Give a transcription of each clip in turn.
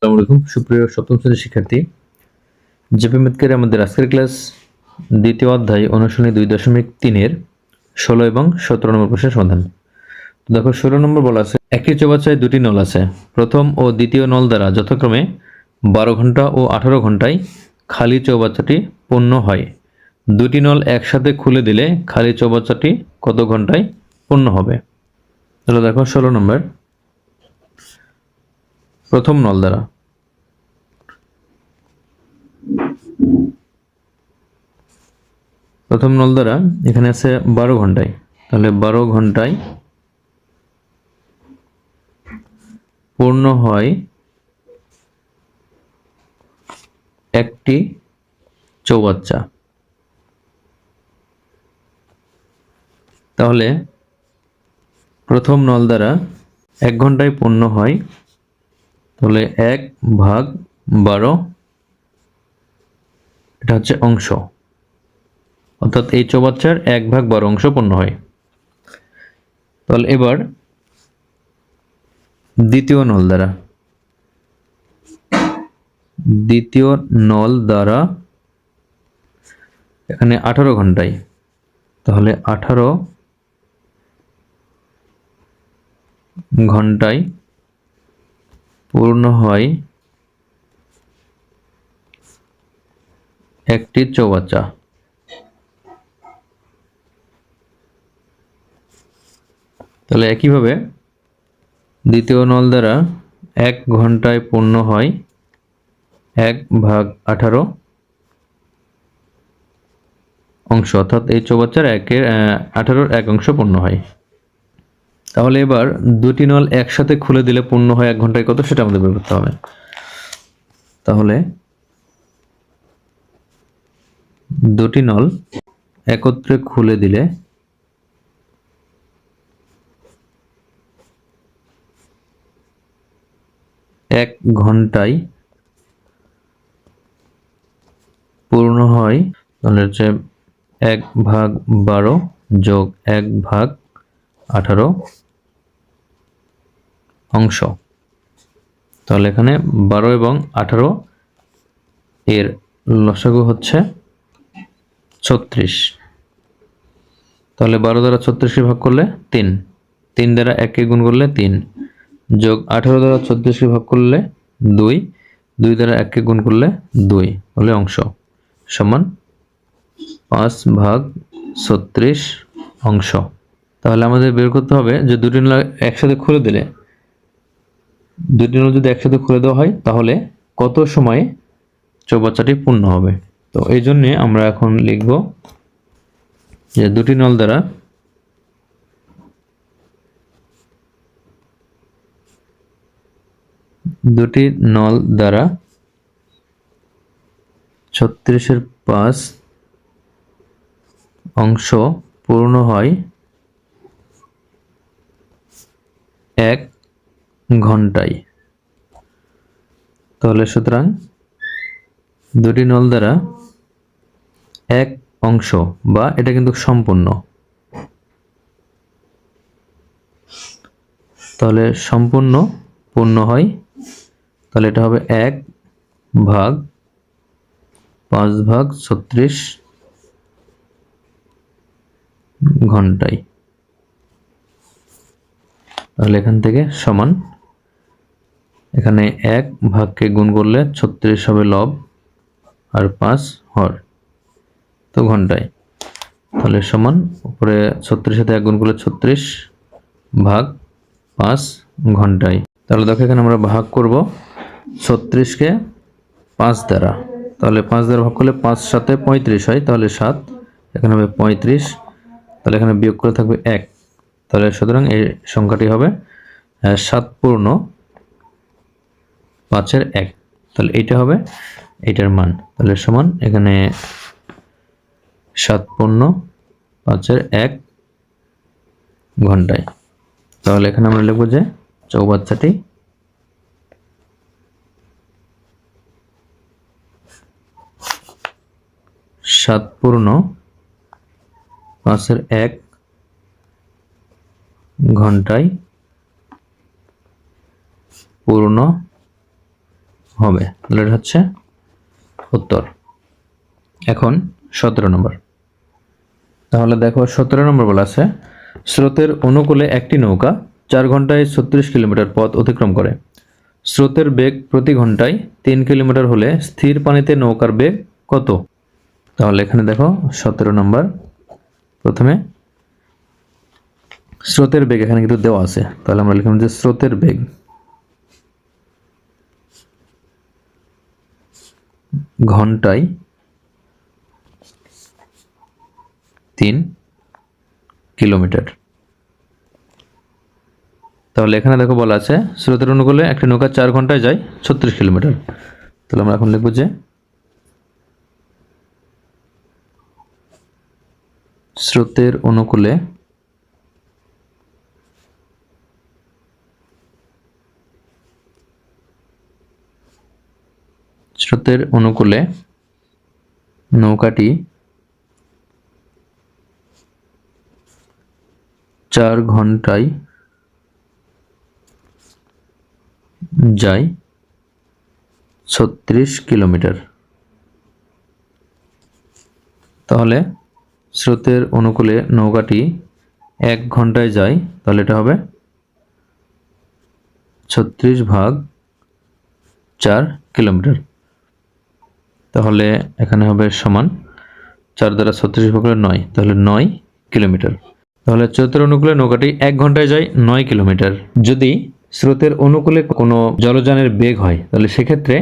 আসসালামু আলাইকুম সুপ্রিয় সপ্তম শ্রেণীর শিক্ষার্থী। জেপি ম্যাথের আমাদের আজকের ক্লাস দ্বিতীয় অধ্যায় অনুশীলনী 2.3 এর 16 এবং 17 নম্বর প্রশ্নের সমাধান। দেখো 16 নম্বর বলা আছে একটি চৌবাচ্চায় দুটি নল আছে। প্রথম ও দ্বিতীয় নল দ্বারা যথাক্রমে 12 ঘন্টা ও 18 ঘন্টায় খালি চৌবাচ্চাটি পূর্ণ হয়। দুটি নল একসাথে খুলে দিলে খালি চৌবাচ্চাটি কত ঘন্টায় পূর্ণ হবে? তাহলে দেখো 16 নম্বর প্রথম নল দ্বারা এখানে আছে 12 ঘন্টায়, তাহলে 12 ঘন্টায় পূর্ণ হয় একটি চৌবাচ্চা। তাহলে প্রথম নল দ্বারা 1 ঘন্টায় পূর্ণ হয়, তাহলে 1/12 এটা হচ্ছে অংশ, অর্থাৎ এই চৌবাচ্চার 1/12 অংশ পূর্ণ হয়। তাহলে এবার দ্বিতীয় নল দ্বারা এখানে 18 ঘন্টায়, তাহলে 18 ঘন্টায় পূর্ণ হয় একটি চৌবাচ্চা। তাহলে একইভাবে দ্বিতীয় নল দ্বারা 1 ঘন্টায় পূর্ণ হয় 1/18 অংশ, অর্থাৎ এই চৌবাচ্চার 18-র 1 অংশ পূর্ণ হয়। তাহলে এবার দুটি নল একসাথে খুলে দিলে পূর্ণ হয় 1 ঘন্টায় কত, সেটা আমাদের বের করতে হবে। তাহলে দুটি নল একত্রে খুলে দিলে এক ঘন্টায় পূর্ণ হয়, তাহলে হচ্ছে 1/12 যোগ 1/18 অংশ। তাহলে এখানে 12 এবং 18 এর লসাগু হচ্ছে 36। তাহলে 12 দ্বারা 36কে ভাগ করলে 3, 3 দ্বারা 1কে গুণ করলে 3, যোগ 18 দ্বারা 36কে ভাগ করলে 2, 2 দ্বারা 1কে গুণ করলে 2 হলে অংশ সমান 5/36 অংশ। তাহলে আমাদের বের করতে হবে যে দুটি নল একসাথে খুলে দেওয়া হয় তাহলে কত সময়ে চৌবাচ্চাটি পূর্ণ হবে। তো এই জন্যে আমরা এখন লিখব যে দুটি নল দ্বারা দুটি নল দ্বারা 36-এর 5 অংশ পূর্ণ হয় 1 ঘন্টায়। তাহলে সুতরাং দুটি নল দ্বারা 1 অংশ বা এটা কিন্তু সম্পূর্ণ, তাহলে সম্পূর্ণ পূর্ণ হয়, তাহলে এটা হবে 1/5/36 ঘন্টায়। তাহলে এখান থেকে সমান, এখানে 1 ভাগকে গুণ করলে 36 হবে লব আর 5 হর, তো ঘন্টায়। তাহলে সমান উপরে 36 সাথে 1 গুণ করলে 36/5 ঘন্টায়। তাহলে দেখো এখানে আমরা ভাগ করব 36কে 5 দ্বারা, তাহলে 5 দ্বারা ভাগ করলে 5 সাথে 35 হয়, তাহলে 7, এখানে হবে 35, তাহলে এখানে বিয়োগ করে থাকবে 1, তাহলে সুতরাং এই সংখ্যাটি হবে 7 পূর্ণ 5-এর 1, তাহলে এইটা হবে এইটার মান। তাহলে সমান এখানে 7 পূর্ণ 5-এর 1 ঘন্টায়। তাহলে এখানে আমরা লিখব যে চৌবাচ্চাটি 7 পূর্ণ 5-এর 1 ঘন্টায় পূর্ণ হবে। তাহলে এটা হচ্ছে উত্তর। এখন 17 নম্বর। তাহলে দেখো 17 নম্বর বলা আছে, স্রোতের অনুকূলে একটি নৌকা 4 ঘন্টায় 36 কিলোমিটার পথ অতিক্রম করে। স্রোতের বেগ প্রতি ঘন্টায় 3 কিলোমিটার হলে স্থির পানিতে নৌকার বেগ কত? তাহলে এখানে দেখো 17 নম্বর, প্রথমে স্রোতের বেগ এখানে কিন্তু দেওয়া আছে, তাহলে আমরা লিখলাম যে স্রোতের বেগ ঘন্টায় 3 কিলোমিটার। তাহলে এখানে দেখো বলা আছে স্রোতের অনুকূলে একটি নৌকা 4 ঘন্টায় যায় 36 কিলোমিটার। তাহলে আমরা এখন লিখব যে স্রোতের অনুকূলে নৌকাটি 4 ঘন্টায় যায় 36 কিলোমিটার। তাহলে স্রোতের অনুকূলে নৌকাটি 1 ঘন্টায় যায়, তাহলে এটা হবে 36/4 কিলোমিটার। তাহলে এখানে হবে সমান 4 দ্বারা 36 ভাগ করলে 9, তাহলে 9 কিলোমিটার। তাহলে স্রোতের অনুকূলে নৌকাটি 1 ঘন্টায় যায় 9 কিলোমিটার। যদি স্রোতের অনুকূলে কোনো জলযানের বেগ হয়, তাহলে সেক্ষেত্রে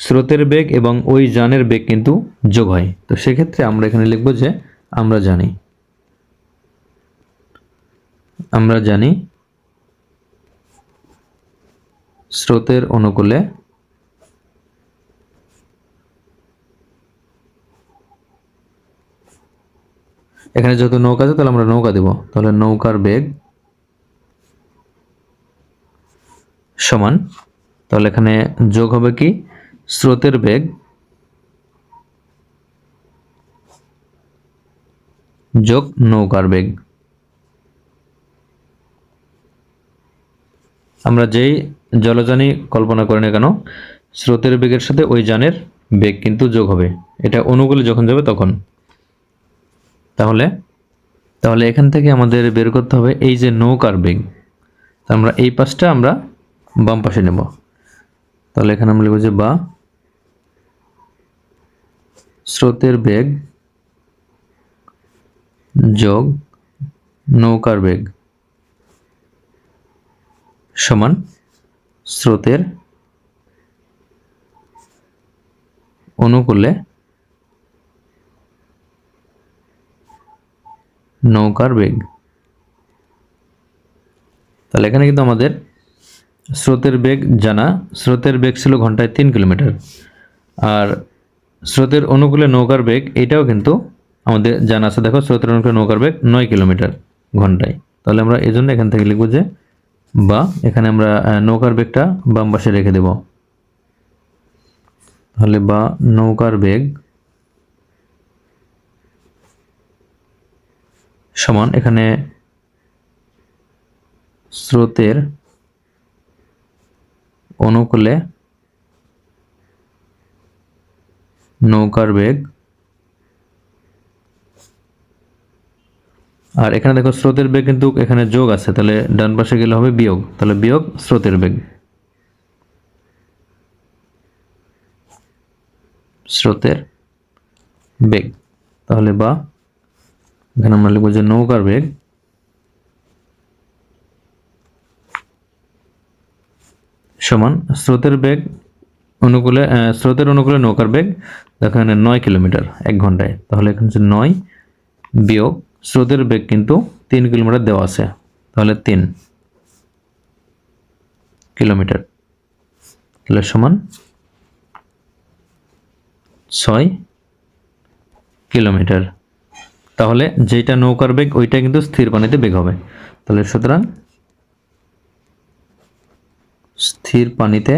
স্রোতের বেগ এবং ওই যানের বেগ কিন্তু যোগ হয়। তো সেক্ষেত্রে আমরা এখানে লিখব যে আমরা জানি স্রোতের অনুকূলে এখানে যেহেতু নৌকা আছে তাহলে আমরা নৌকা দেব, তাহলে নৌকার বেগ সমান, তাহলে এখানে যোগ হবে কি স্রোতের বেগ যোগ নৌকার বেগ। আমরা যেই জলযানই কল্পনা করি না কেন, স্রোতের বেগের সাথে ওই যানের বেগ কিন্তু যোগ হবে, এটা অনুকূলে যখন যাবে তখন। তাহলে এখান থেকে আমাদের বের করতে হবে এই যে নৌকার বেগ, আমরা এই পাশটা আমরা বাম পাশে নেব। তাহলে এখানে আমরা লিখব যে বা স্রোতের বেগ যোগ নৌকার বেগ সমান স্রোতের অনুকূলে নৌকার বেগ। তাহলে এখানে কিন্তু আমাদের স্রোতের বেগ জানা, স্রোতের বেগ ছিল ঘন্টায় 3 কিলোমিটার, আর স্রোতের অনুকূলে নৌকার বেগ এটাও কিন্তু আমাদের জানা আছে। দেখো স্রোতের অনুকূলে নৌকার বেগ 9 কিলোমিটার ঘন্টায়। তাহলে আমরা এই জন্য এখান থেকে লিখব যে বা, এখানে আমরা নৌকার বেগটা বাম পাশে রেখে দেব। তাহলে বা নৌকার বেগ সমান, এখানে স্রোতের অনুকূলে নৌকার বেগ, আর এখানে দেখো স্রোতের বেগ কিন্তু এখানে যোগ আছে, তাহলে ডান পাশে গেলে হবে বিয়োগ, তাহলে বিয়োগ স্রোতের বেগ, তাহলে বা এখানে আমরা লিখব যে নৌকার বেগ সমান স্রোতের অনুকূলে নৌকার বেগ এখানে 9 কিলোমিটার 1 ঘন্টায়। তাহলে এখানে হচ্ছে 9 বিয়োগ স্রোতের বেগ কিন্তু 3 কিলোমিটার দেওয়া আছে, তাহলে 3 কিলোমিটার, তাহলে সমান 6 কিলোমিটার। তাহলে যেটা নৌকার বেগ ওইটা কিন্তু স্থির পানিতে বেগ হবে। তাহলে সুতরাং স্থির পানিতে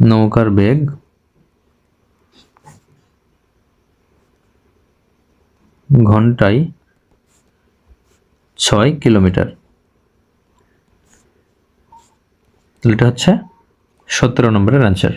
নৌকার বেগ ঘন্টায় 6 কিলোমিটার। তাহলে এটা হচ্ছে 17 নম্বরের অ্যান্সার।